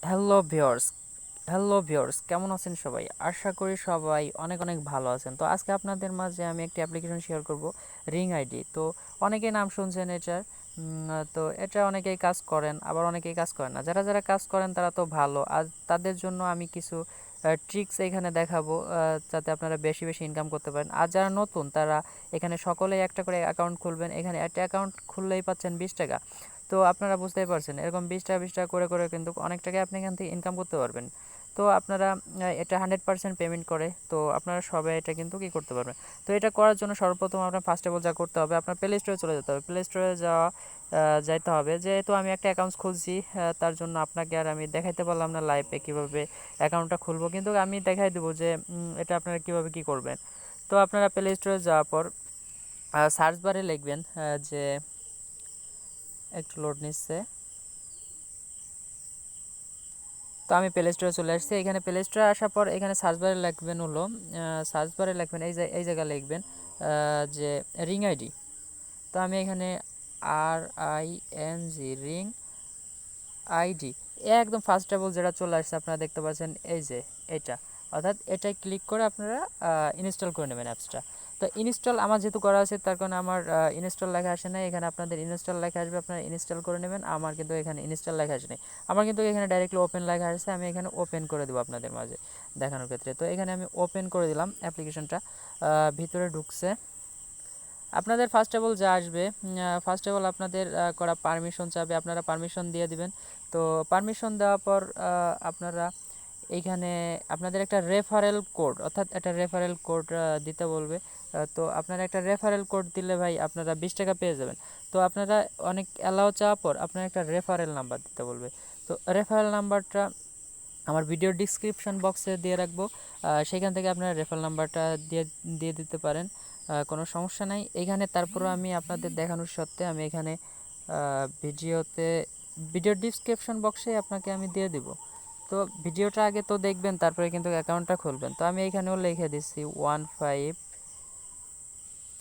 Hello viewers hello viewers, কেমন আছেন সবাই? আশা করি সবাই অনেক অনেক ভালো আছেন। তো আজকে আপনাদের মাঝে আমি একটি অ্যাপ্লিকেশন শেয়ার করব, রিং আইডি। তো অনেকেই নাম শুনছেন এটার। তো এটা অনেকেই কাজ করেন, আবার অনেকেই কাজ করেন না। যারা যারা কাজ করেন তারা তো ভালো। আজ তাদের জন্য আমি কিছু ট্রিক্স এখানে দেখাবো, যাতে আপনারা বেশি বেশি ইনকাম করতে পারেন। আর যারা নতুন তারা এখানে সকলেই একটা করে অ্যাকাউন্ট খুলবেন। এখানে একটা অ্যাকাউন্ট খুললেই পাচ্ছেন 20 টাকা। তো আপনারা বুঝতেই পারছেন, এরকম 20 টাকা করে করে কিন্তু অনেক টাকা আপনি এখান থেকে ইনকাম করতে পারবেন। তো আপনারা এটা 100% পেমেন্ট করে, তো আপনারা সবাই এটা কিন্তু কী করতে পারবেন। তো এটা করার জন্য সর্বপ্রথম আপনার ফার্স্ট অফ অল যা করতে হবে, আপনার প্লে স্টোরে চলে যেতে হবে। প্লে স্টোরে যাইতে হবে। যেহেতু আমি একটা অ্যাকাউন্ট খুলছি, তার জন্য আপনাকে আর আমি দেখাইতে পারলাম না লাইভে কীভাবে অ্যাকাউন্টটা খুলবো, কিন্তু আমি দেখাই দেবো যে এটা আপনারা কীভাবে কী করবেন। তো আপনারা প্লে স্টোরে যাওয়ার পর সার্চ বারে লিখবেন যে, একটু লোড নিচ্ছে। তো আমি প্লে স্টোরে চলে আসছি। এখানে প্লে স্টোরে আসার পর এখানে সার্চ বারে লিখবেন হলো, সার্চ বারে লিখবেন এই জায়গায় লিখবেন যে রিং আইডি। তো আমি এখানে RING রিং আইডি একদম ফার্স্ট টেবল যেটা চলে আসছে আপনারা দেখতে পাচ্ছেন, এই যে এটা, অর্থাৎ এটাই ক্লিক করে আপনারা ইনস্টল করে নেবেন অ্যাপসটা। তো ইনস্টল আমার যেহেতু করা আছে তার কারণে আমার ইনস্টল লেখা আসে না। এখানে আপনাদের ইনস্টল লেখা আসবে, আপনারা ইনস্টল করে নেবেন। আমার কিন্তু এখানে ইনস্টল লেখা আসে নাই, আমার কিন্তু এখানে ডাইরেক্টলি ওপেন লেখা আসছে। আমি এখানে ওপেন করে দেবো আপনাদের মাঝে দেখানোর ক্ষেত্রে। তো এখানে আমি ওপেন করে দিলাম অ্যাপ্লিকেশনটা, ভিতরে ঢুকছে। আপনাদের ফার্স্ট অফ অল যা আসবে, ফার্স্ট অফ অল আপনাদের করা পারমিশন চাবে, আপনারা পারমিশন দিয়ে দিবেন। তো পারমিশন দেওয়ার পর আপনারা এইখানে আপনাদের একটা রেফারেল কোড, অর্থাৎ একটা রেফারেল কোড দিতে বলবে। তো আপনারা একটা রেফারেল কোড দিলে ভাই আপনারা 20 টাকা পেয়ে যাবেন। তো আপনারা অনেক অ্যালাউ চাওয়ার পর আপনারা একটা রেফারেল নাম্বার দিতে বলবে। তো রেফারেল নাম্বারটা আমার ভিডিও ডিসক্রিপশন বক্সে দিয়ে রাখবো, সেখান থেকে আপনারা রেফারেল নাম্বারটা দিয়ে দিয়ে দিতে পারেন, কোনো সমস্যা নাই এখানে। তারপরে আমি আপনাদের দেখানোর সত্ত্বে আমি এখানে ভিডিওতে ভিডিও ডিসক্রিপশন বক্সে আপনাকে আমি দিয়ে দিব। তো ভিডিওটা আগে তো দেখবেন, তারপরে কিন্তু অ্যাকাউন্টটা খুলবেন। তো আমি এখানেও লিখে দিচ্ছি 15,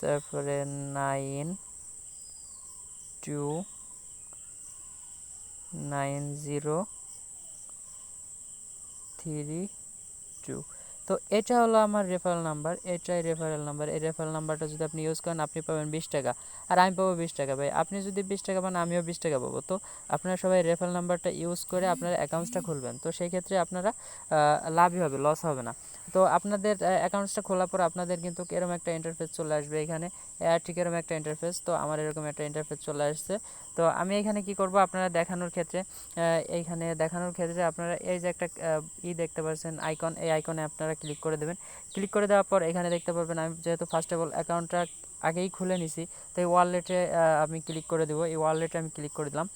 তারপরে 929032। তো এটা হলো আমার রেফারেল নাম্বার, এটাই রেফারেল নাম্বার। এই রেফারেল নাম্বারটা যদি আপনি ইউজ করেন আপনি পাবেন 20 টাকা, আর আমি পাবো 20 টাকা। ভাই আপনি যদি 20 টাকা পান আমিও 20 টাকা পাবো। তো আপনারা সবাই রেফারেল নাম্বারটা ইউজ করে আপনারা অ্যাকাউন্টসটা খুলবেন। তো সেই ক্ষেত্রে আপনারা লাভই হবে, লস হবে না। তো আপনাদের অ্যাকাউন্টসটা খোলার পর আপনাদের কিন্তু এরকম একটা ইন্টারফেস চলে আসবে এখানে, ঠিক এরকম একটা ইন্টারফেস। তো আমার এরকম একটা ইন্টারফেস চলে আসছে। তো আমি এখানে কি করব, আপনারা দেখানোর ক্ষেত্রে এইখানে দেখানোর ক্ষেত্রে আপনারা এই যে একটা দেখতে পাচ্ছেন আইকন, এই আইকনে আপনারা ক্লিক করে দেবেন। ক্লিক করে দেওয়ার পর এখানে দেখতে পারবেন আমি যেহেতু ফার্স্ট অফ অল অ্যাকাউন্টটা আগেই খুলে নিছি, তো এই ওয়ালেটে আমি ক্লিক করে দেবো। এই ওয়ালেটে আমি ক্লিক করে দিলাম।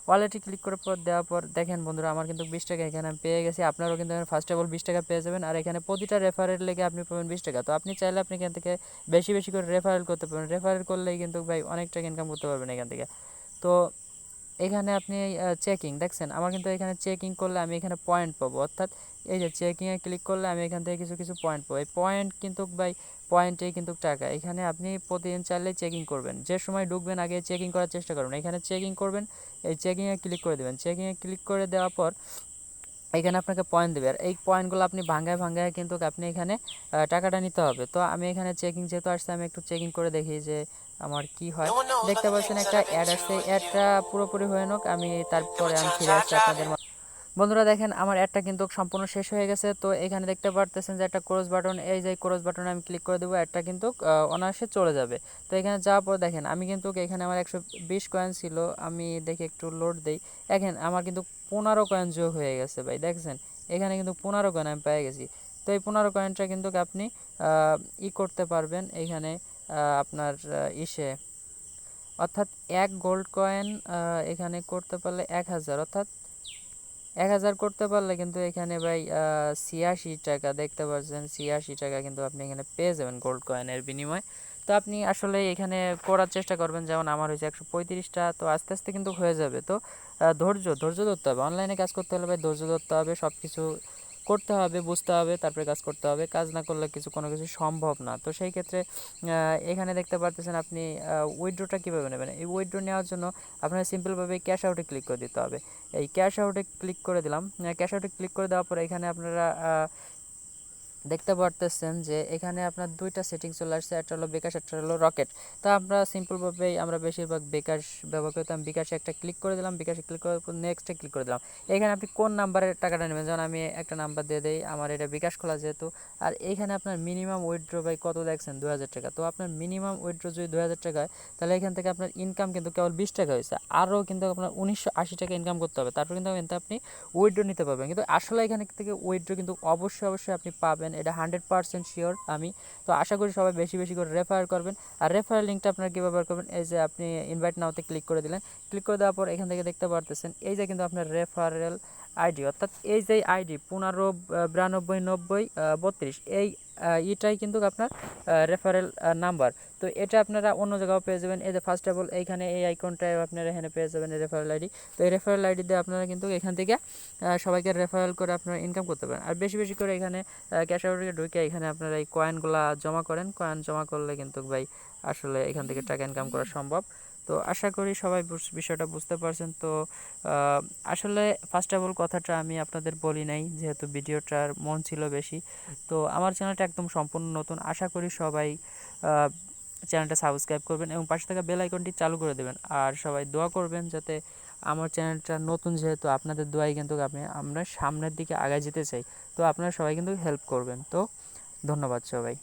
ওয়ালেটে ক্লিক করার পর দেওয়ার পর দেখেন বন্ধুরা, আমার কিন্তু 20 টাকা এখানে আমি পেয়ে গেছি। আপনারাও কিন্তু ফার্স্ট অফ অল 20 টাকা পেয়ে যাবেন, আর এখানে প্রতিটা রেফারেল লেগে আপনি পাবেন 20 টাকা। তো আপনি চাইলে আপনি এখান থেকে বেশি বেশি করে রেফারেল করতে পারবেন। রেফারেল করলেই কিন্তু ভাই অনেক টাকা ইনকাম করতে পারবেন এখান থেকে। তো এখানে আপনি চেকিং দেখছেন, আমার কিন্তু এখানে চেকিং করলে আমি এখানে পয়েন্ট পাবো, অর্থাৎ এই যে চেকিংয়ে ক্লিক করলে আমি এখান থেকে কিছু কিছু পয়েন্ট পাবো। এই পয়েন্ট কিন্তু ভাই পয়েন্টেই কিন্তু টাকা। এখানে আপনি প্রতিদিন চাইলে চেকিং করবেন, যে সময় ঢুকবেন আগে চেকিং করার চেষ্টা করবেন। এখানে চেকিং করবেন, এই চেকিংয়ে ক্লিক করে দেবেন। চেকিংয়ে ক্লিক করে দেওয়ার পর এখানে আপনাকে পয়েন্ট দেবে, আর এই পয়েন্টগুলো আপনি ভাঙ্গায় ভাঙ্গায় কিন্তু আপনি এখানে টাকাটা নিতে হবে। তো আমি এখানে চেকিং যেহেতু আসছে আমি একটু চেকিং করে দেখি যে আমার কি হয়। দেখতে পাচ্ছেন একটা অ্যাড আসছে, অ্যাডটা পুরোপুরি হয়ে নোক, আমি তারপরে আমি ফিরে আসছি আপনাদের বন্ধুরা। দেখেন আমার অ্যাডটা কিন্তু সম্পূর্ণ শেষ হয়ে গেছে। তো এখানে দেখতে পারতেছেন যে একটা ক্রস বাটন, এই যে ক্রস বাটনে আমি ক্লিক করে দেবো, অ্যাডটা কিন্তু অনায়াসে চলে যাবে। তো এখানে যাওয়ার পর দেখেন আমি কিন্তু এখানে আমার 120 কয়েন ছিল, আমি দেখি একটু লোড দেই। দেখেন আমার কিন্তু 15 কয়েন যোগ হয়ে গেছে ভাই, দেখছেন এখানে কিন্তু 15 কয়েন আমি পেয়ে গেছি। তো এই 15 কয়েনটা কিন্তু আপনি করতে পারবেন এইখানে আপনার ইসে, অর্থাৎ এক গোল্ড কয়েন এখানে করতে পারলে 1000, অর্থাৎ 1000 করতে পারলে কিন্তু এখানে ভাই 86 টাকা দেখতে পাচ্ছেন, 86 টাকা কিন্তু আপনি এখানে পেয়ে যাবেন গোল্ড কয়েনের বিনিময়ে। তো আপনি আসলে এখানে করার চেষ্টা করবেন, যেমন আমার হয়েছে 135টা। তো আস্তে আস্তে কিন্তু হয়ে যাবে। তো ধৈর্য ধরতে হবে, অনলাইনে কাজ করতে হলে ভাই ধৈর্য ধরতে হবে। সব কিছু করতে হবে, বুঝতে হবে, তারপরে কাজ করতে হবে। কাজ না করলে কোনো কিছু সম্ভব না। তো সেই ক্ষেত্রে এখানে দেখতে পারতেছেন আপনি উইথড্রটা কীভাবে নেবেন। এই উইথড্র নেওয়ার জন্য আপনার সিম্পলভাবে ক্যাশ আউটে ক্লিক করে দিতে হবে। এই ক্যাশ আউটে ক্লিক করে দিলাম। ক্যাশ আউটে ক্লিক করে দেওয়ার পরে এখানে আপনারা দেখতে পারতেছেন যে এখানে আপনার দুইটা সেটিং চলে আসছে, একটা হলো বিকাশ, একটা হলো রকেট। তো আমরা সিম্পলভাবেই আমরা বেশিরভাগ বিকাশ ব্যবহার করতাম। বিকাশে একটা ক্লিক করে দিলাম, বিকাশে ক্লিক করার পর নেক্সটে ক্লিক করে দিলাম। এখানে আপনি কোন নাম্বারের টাকাটা নেবেন, যেমন আমি একটা নাম্বার দিয়ে দিই, আমার এটা বিকাশ খোলা যেহেতু। আর এইখানে আপনার মিনিমাম উইথড্র ভাই কত দেখছেন, 2000 টাকা। তো আপনার মিনিমাম উইথড্র যদি 2000 টাকা হয়, তাহলে এখান থেকে আপনার ইনকাম কিন্তু কেবল 20 টাকা হয়েছে। আরও কিন্তু আপনার 1980 টাকা ইনকাম করতে হবে, তারপর কিন্তু আপনি উইথড্র নিতে পারবেন। কিন্তু আসলে এখানে থেকে উইথড্র কিন্তু অবশ্যই আপনি পাবেন, এটা 100% শিওর আমি। তো আশা করি সবাই বেশি বেশি করে রেফার করবেন। আর রেফারেল লিঙ্কটা আপনারা কীভাবে ব্যবহার করবেন, এই যে আপনি ইনভাইট নাওতে ক্লিক করে দিলেন। ক্লিক করে দেওয়ার পর এখান থেকে দেখতে পারতেছেন এই যে কিন্তু আপনার রেফারেল আইডি, অর্থাৎ এই যে আইডি 15929032, এই এটাই কিন্তু আপনার রেফারেল নাম্বার। তো এটা আপনারা অন্য জায়গাও পেয়ে যাবেন। এই যে ফার্স্ট অফ অল এইখানে এই আইকনটায় আপনারা এখানে পেয়ে যাবেন এই রেফারেল আইডি। তো এই রেফারেল আইডি দিয়ে আপনারা কিন্তু এখান থেকে সবাইকে রেফারেল করে আপনারা ইনকাম করতে পারেন। আর বেশি বেশি করে এখানে ক্যাশ আউটে ঢুকে এখানে আপনারা এই কয়েনগুলো জমা করেন। কয়েন জমা করলে কিন্তু ভাই আসলে এখান থেকে টাকা ইনকাম করা সম্ভব। তো আশা করি সবাই বিষয়টা বুঝতে পারছেন। তো আসলে ফার্স্ট অফ অল কথাটা আমি আপনাদের বলি নাই, যেহেতু ভিডিওটার মন ছিল বেশি। তো আমার চ্যানেলটা একদম সম্পূর্ণ নতুন, আশা করি সবাই চ্যানেলটা সাবস্ক্রাইব করবেন এবং পাশে থাকা বেল আইকনটি চালু করে দেবেন। আর সবাই দোয়া করবেন যাতে আমার চ্যানেলটা নতুন, যেহেতু আপনাদের দোয়াই কিন্তু আমরা সামনের দিকে আগায় যেতে চাই। তো আপনারা সবাই কিন্তু হেল্প করবেন। তো ধন্যবাদ সবাই।